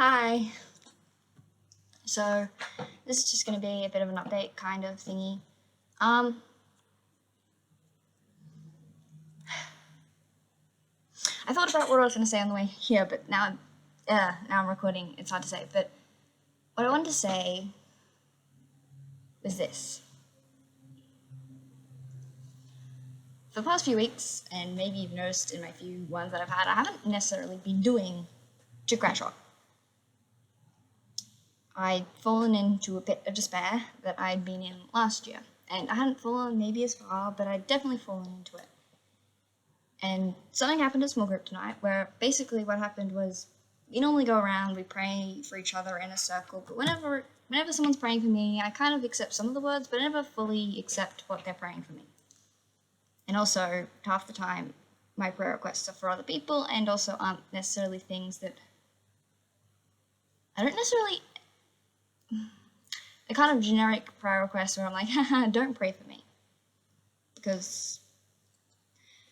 Hi. So this is just going to be a bit of an update kind of thingy. Um, I thought about what I was going to say on the way here, but now I'm recording. It's hard to say. But what I wanted to say was this: for the past few weeks, and maybe you've noticed in my few ones that I've had, I haven't necessarily been doing too crash rock. I'd fallen into a pit of despair that I'd been in last year, and I hadn't fallen maybe as far, but I'd definitely fallen into it. And something happened at small group tonight where basically what happened was we normally go around, we pray for each other in a circle, but whenever someone's praying for me, I kind of accept some of the words, but I never fully accept what they're praying for me. And also, half the time, my prayer requests are for other people and also aren't necessarily things that I don't necessarily. A kind of generic prayer request where I'm like, haha, don't pray for me. Because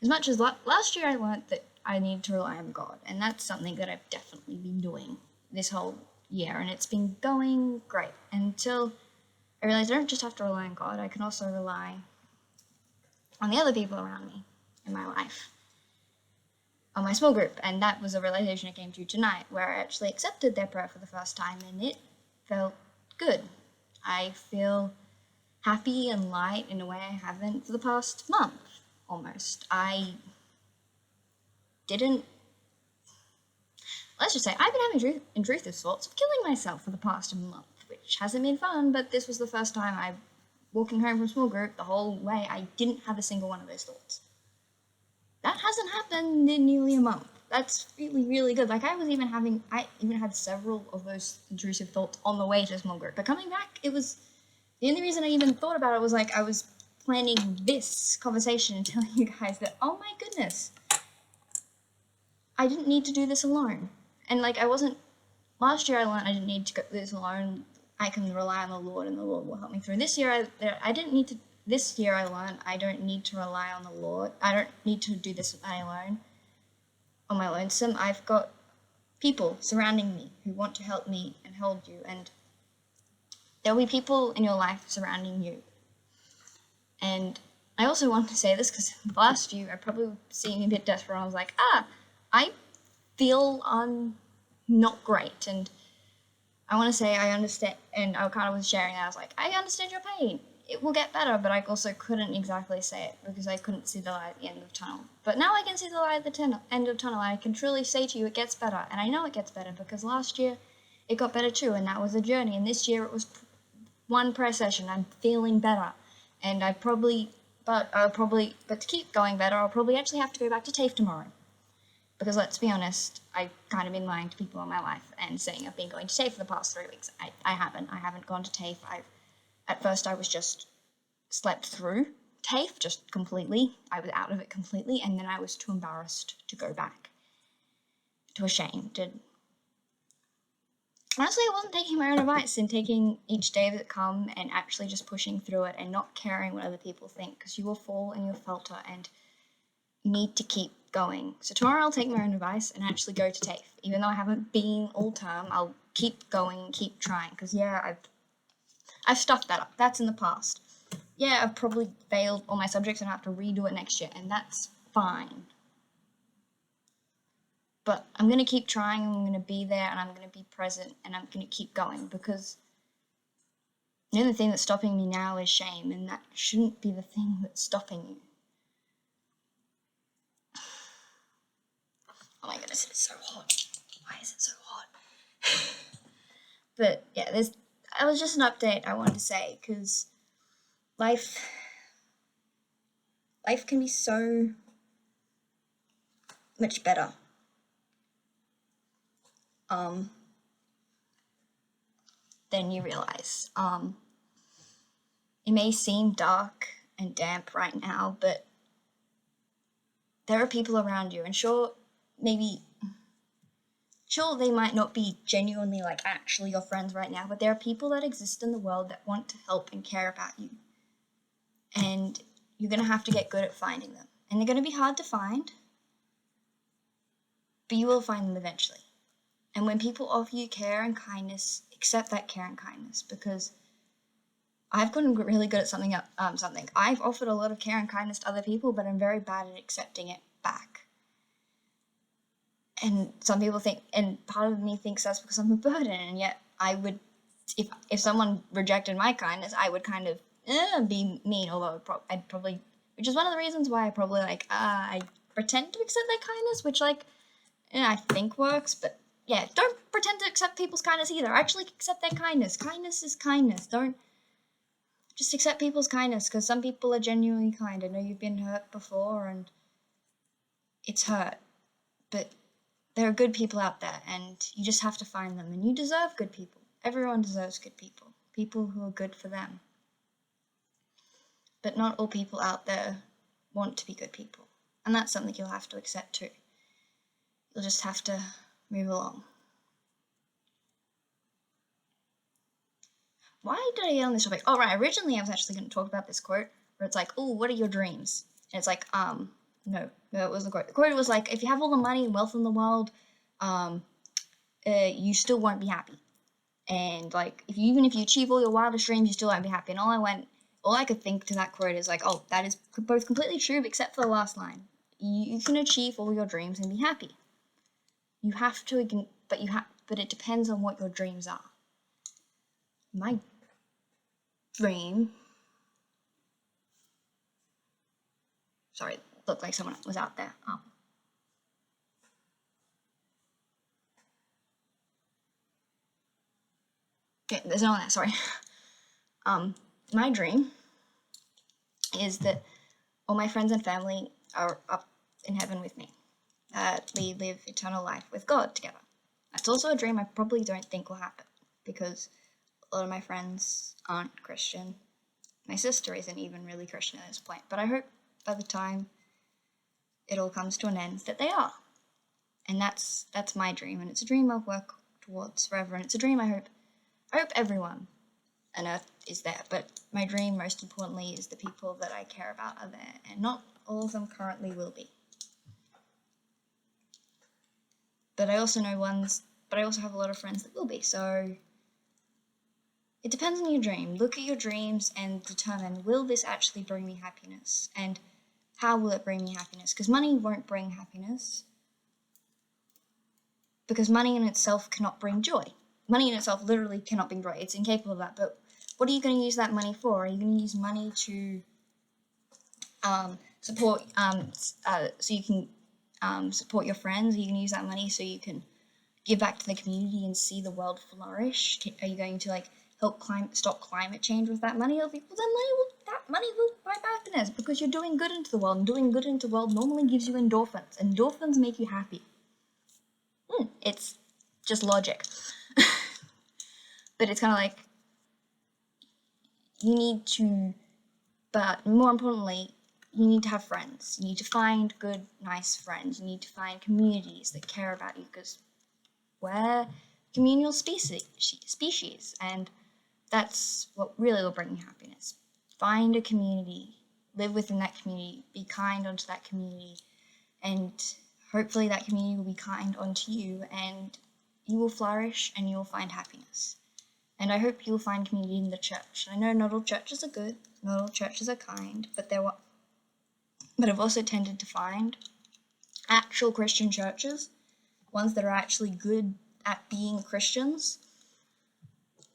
as much as last year I learned that I need to rely on God, and that's something that I've definitely been doing this whole year, and it's been going great until I realized I don't just have to rely on God, I can also rely on the other people around me in my life, on my small group, and that was a realization I came to tonight, where I actually accepted their prayer for the first time, and it felt good. I feel happy and light in a way I haven't for the past month, almost. Let's just say, I've been having intrusive thoughts of killing myself for the past month, which hasn't been fun, but this was the first time walking home from small group, the whole way, I didn't have a single one of those thoughts. That hasn't happened in nearly a month. That's really, really good. Like, I even had several of those intrusive thoughts on the way to small group, but coming back, the only reason I even thought about it was like, I was planning this conversation and telling you guys that, oh my goodness, I didn't need to do this alone. And like, last year I learned I didn't need to go this alone. I can rely on the Lord and the Lord will help me through. This year this year I learned I don't need to rely on the Lord. I don't need to do this alone, on my lonesome. I've got people surrounding me who want to help me and hold you, and there'll be people in your life surrounding you. And I also want to say this because last year I probably seemed a bit desperate. I was like, I feel not great, and I want to say I understand, and I kind of was sharing that. I was like, I understand your pain. It will get better, but I also couldn't exactly say it because I couldn't see the light at the end of the tunnel. But now I can see the light at the end of the tunnel. I can truly say to you, it gets better, and I know it gets better because last year it got better too, and that was a journey. And this year it was one prayer session. I'm feeling better, and but to keep going better, I'll probably actually have to go back to TAFE tomorrow. Because let's be honest, I've kind of been lying to people in my life and saying I've been going to TAFE for the past 3 weeks. I haven't. I haven't gone to TAFE. At first I was just slept through TAFE, just completely. I was out of it completely, and then I was too embarrassed to go back. Too ashamed. And honestly, I wasn't taking my own advice and taking each day that come and actually just pushing through it and not caring what other people think, because you will fall and you'll falter and need to keep going. So tomorrow I'll take my own advice and actually go to TAFE. Even though I haven't been all term, I'll keep going and keep trying. Because I've stuffed that up. That's in the past. Yeah, I've probably failed all my subjects and I have to redo it next year, and that's fine. But I'm going to keep trying, and I'm going to be there, and I'm going to be present, and I'm going to keep going, because the only thing that's stopping me now is shame, and that shouldn't be the thing that's stopping you. Oh my goodness, it's so hot. Why is it so hot? But yeah, it was just an update I wanted to say, because life can be so much better. Than you realize. It may seem dark and damp right now, but there are people around you, and sure, they might not be genuinely, like, actually your friends right now, but there are people that exist in the world that want to help and care about you. And you're going to have to get good at finding them. And they're going to be hard to find, but you will find them eventually. And when people offer you care and kindness, accept that care and kindness, because I've gotten really good at something. I've offered a lot of care and kindness to other people, but I'm very bad at accepting it back. And some people think, and part of me thinks that's because I'm a burden, and yet I would, if someone rejected my kindness, I would kind of be mean, although I'd probably, which is one of the reasons why I probably I pretend to accept their kindness, which I think works, but yeah, don't pretend to accept people's kindness either. Actually accept their kindness. Kindness is kindness. Don't just accept people's kindness, because some people are genuinely kind. I know you've been hurt before, and it's hurt, but there are good people out there, and you just have to find them, and you deserve good people. Everyone deserves good people. People who are good for them. But not all people out there want to be good people. And that's something you'll have to accept too. You'll just have to move along. Why did I get on this topic? Oh, right, originally I was actually going to talk about this quote, where it's like, oh, what are your dreams? And it's like, no, it wasn't a quote. The quote was like, if you have all the money and wealth in the world, you still won't be happy. And like, even if you achieve all your wildest dreams, you still won't be happy. And all I could think to that quote is like, oh, that is both completely true, except for the last line. You can achieve all your dreams and be happy. You have to, but it depends on what your dreams are. My dream. Sorry, looked like someone was out there. Okay, there's no one there. Sorry. My dream is that all my friends and family are up in heaven with me. We live eternal life with God together. That's also a dream I probably don't think will happen, because a lot of my friends aren't Christian. My sister isn't even really Christian at this point, but I hope by the time it all comes to an end that they are. And that's my dream, and it's a dream I'll work towards forever, and it's a dream I hope everyone on earth is there, but my dream most importantly is the people that I care about are there, and not all of them currently will be. But I also have a lot of friends that will be, so it depends on your dream. Look at your dreams and determine, will this actually bring me happiness? And how will it bring me happiness? Because money won't bring happiness. Because money in itself cannot bring joy. Money in itself literally cannot bring joy. It's incapable of that. But what are you going to use that money for? Are you going to use money to support, so you can support your friends? Are you going to use that money so you can give back to the community and see the world flourish? Are you going to help stop climate change with that money? Or then that money will buy happiness, because you're doing good into the world, and doing good into the world normally gives you endorphins. Endorphins make you happy. It's just logic. But it's kind of like, you need to, but more importantly, you need to have friends. You need to find good, nice friends. You need to find communities that care about you, because we're communal species, and that's what really will bring you happiness. Find a community, live within that community, be kind onto that community, and hopefully that community will be kind onto you, and you will flourish and you will find happiness. And I hope you'll find community in the church. I know not all churches are good, not all churches are kind, but I've also tended to find actual Christian churches, ones that are actually good at being Christians,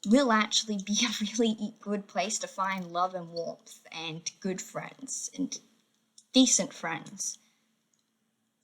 will actually be a really good place to find love and warmth and good friends and decent friends.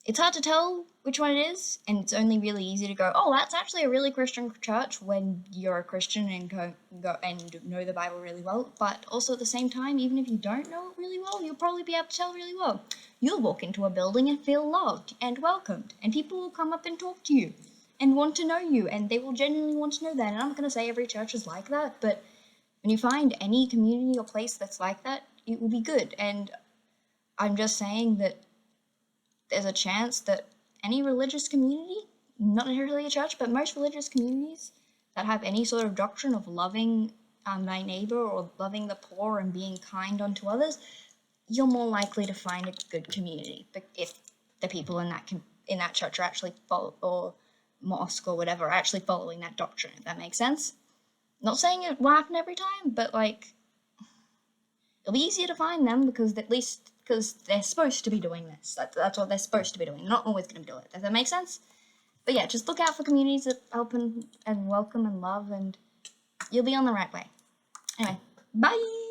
It's hard to tell which one it is, and it's only really easy to go, oh, that's actually a really Christian church, when you're a Christian and go and know the Bible really well. But also at the same time, even if you don't know it really well, you'll probably be able to tell really well. You'll walk into a building and feel loved and welcomed, and people will come up and talk to you and want to know you, and they will genuinely want to know that. And I'm not going to say every church is like that, but when you find any community or place that's like that, it will be good. And I'm just saying that there's a chance that any religious community, not necessarily a church, but most religious communities that have any sort of doctrine of loving thy neighbor or loving the poor and being kind unto others, you're more likely to find a good community if the people in that church are actually mosque or whatever are actually following that doctrine, if that makes sense. Not saying it will happen every time, but like, it'll be easier to find them because at least because they're supposed to be doing this. That's what they're supposed to be doing. They're not always going to be doing it. Does that make sense? But yeah, just look out for communities that help and welcome and love, and you'll be on the right way. Anyway, bye!